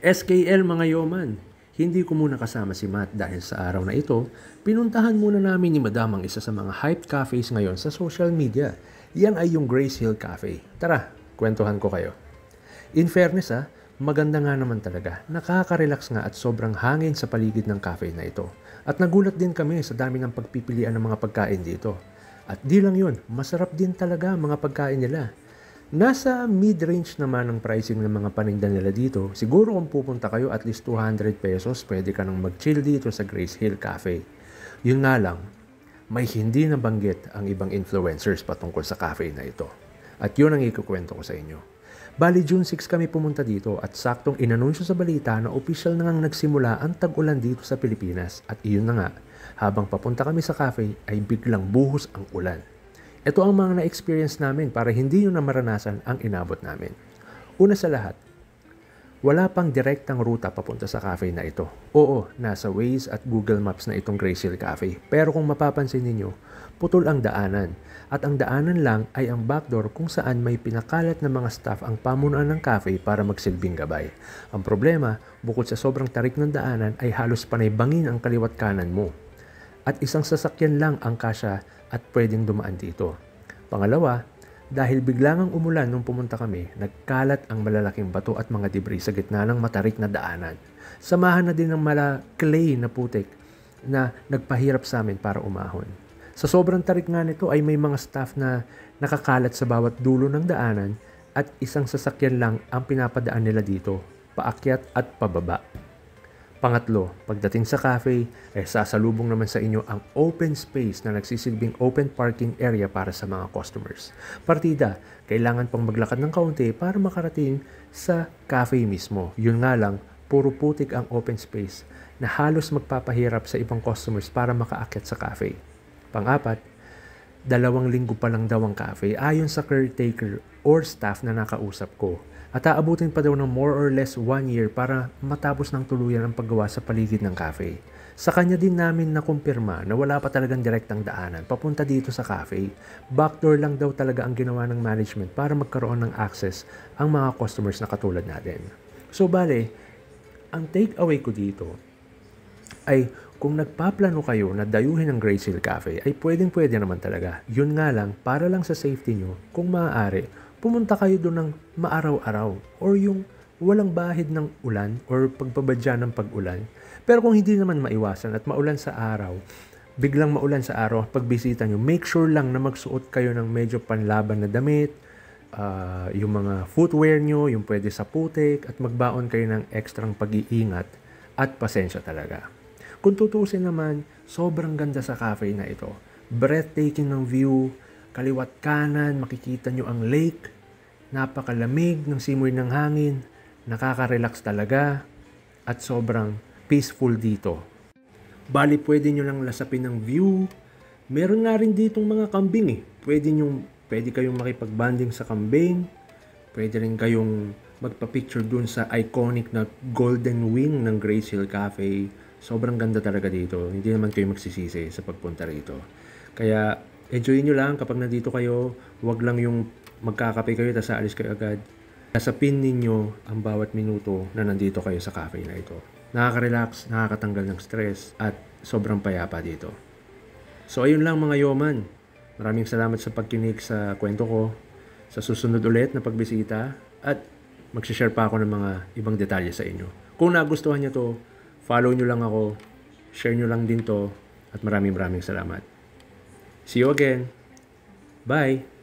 SKL mga yoman, hindi ko muna kasama si Matt dahil sa araw na ito, pinuntahan muna namin ni Madam ang isa sa mga hyped cafes ngayon sa social media. Yan ay yung Grace Hill Cafe. Tara, kwentuhan ko kayo. In fairness maganda nga naman talaga. Nakaka-relax nga at sobrang hangin sa paligid ng cafe na ito. At nagulat din kami sa dami ng pagpipilian ng mga pagkain dito. At di lang yun, masarap din talaga ang mga pagkain nila. Nasa mid-range naman ang pricing ng mga paninda nila dito. Siguro kung pupunta kayo at least 200 pesos, pwede ka nang mag-chill dito sa Grace Hill Cafe. Yun nga lang, may hindi nabanggit ang ibang influencers patungkol sa cafe na ito. At yun ang ikukwento ko sa inyo. Bali June 6 kami pumunta dito at saktong inanunsyo sa balita na opisyal na ngang nagsimula ang tag-ulan dito sa Pilipinas. At iyon na nga, habang papunta kami sa cafe ay biglang buhos ang ulan. Ito ang mga na-experience namin para hindi nyo na maranasan ang inabot namin. Una sa lahat, wala pang direktang ruta papunta sa cafe na ito. Oo, nasa Waze at Google Maps na itong Grace Hill Cafe. Pero kung mapapansin ninyo, putol ang daanan. At ang daanan lang ay ang backdoor kung saan may pinakalat na mga staff ang pamunuan ng cafe para magsilbing gabay. Ang problema, bukod sa sobrang tarik ng daanan ay halos panay bangin ang kaliwat kanan mo. At isang sasakyan lang ang kasya at pwedeng dumaan dito. Pangalawa, dahil biglangang umulan nung pumunta kami, nagkalat ang malalaking bato at mga debris sa gitna ng matarik na daanan. Samahan na din ng clay na putik na nagpahirap sa amin para umahon. Sa sobrang tarik nga nito ay may mga staff na nakakalat sa bawat dulo ng daanan at isang sasakyan lang ang pinapadaan nila dito, paakyat at pababa. Pangatlo, pagdating sa cafe, sasalubong naman sa inyo ang open space na nagsisilbing open parking area para sa mga customers. Partida, kailangan pang maglakad ng kaunti para makarating sa cafe mismo. Yun nga lang, puro putik ang open space na halos magpapahirap sa ibang customers para makaakyat sa cafe. Pang-apat, 2 linggo pa lang daw ang cafe ayon sa caretaker or staff na nakausap ko. At aabutin pa daw ng more or less 1 year para matapos ng tuluyan ang paggawa sa paligid ng cafe. Sa kanya din namin nakumpirma na wala pa talagang direktang daanan papunta dito sa cafe. Backdoor lang daw talaga ang ginawa ng management para magkaroon ng access ang mga customers na katulad natin. So bale, ang take away ko dito ay kung nagpaplano kayo na dayuhin ang Grace Hill Cafe ay pwedeng-pwede naman talaga. Yun nga lang, para lang sa safety nyo, kung maaari, pumunta kayo doon ng maaraw-araw or yung walang bahid ng ulan or pagpabadya ng pag-ulan. Pero kung hindi naman maiwasan at maulan sa araw, biglang maulan sa araw, pagbisita nyo, make sure lang na magsuot kayo ng medyo panlaban na damit, yung mga footwear nyo, yung pwede sa putik, at magbaon kayo ng ekstrang pag-iingat at pasensya talaga. Kung tutusin naman, sobrang ganda sa cafe na ito. Breathtaking ng view, kaliwat kanan, makikita nyo ang lake, napakalamig ng simoy ng hangin, nakaka-relax talaga, at sobrang peaceful dito. Bali, pwede nyo lang lasapin ng view. Meron nga rin ditong mga kambing Pwede kayong makipag-banding sa kambing, pwede rin kayong magpa-picture dun sa iconic na golden wing ng Grace Hill Cafe. Sobrang ganda talaga dito. Hindi naman kayo magsisisi sa pagpunta rito. Kaya, enjoyin nyo lang kapag nandito kayo. Huwag lang yung magkakape kayo tapos aalis kayo agad. Nasapin ninyo ang bawat minuto na nandito kayo sa cafe na ito. Nakaka-relax, nakakatanggal ng stress, at sobrang payapa dito. So ayun lang mga yoman. Maraming salamat sa pagkinig sa kwento ko. Sa susunod ulit na pagbisita, at magsishare pa ako ng mga ibang detalye sa inyo. Kung nagustuhan nyo to, follow nyo lang ako, share nyo lang din to, at maraming salamat. See you again. Bye!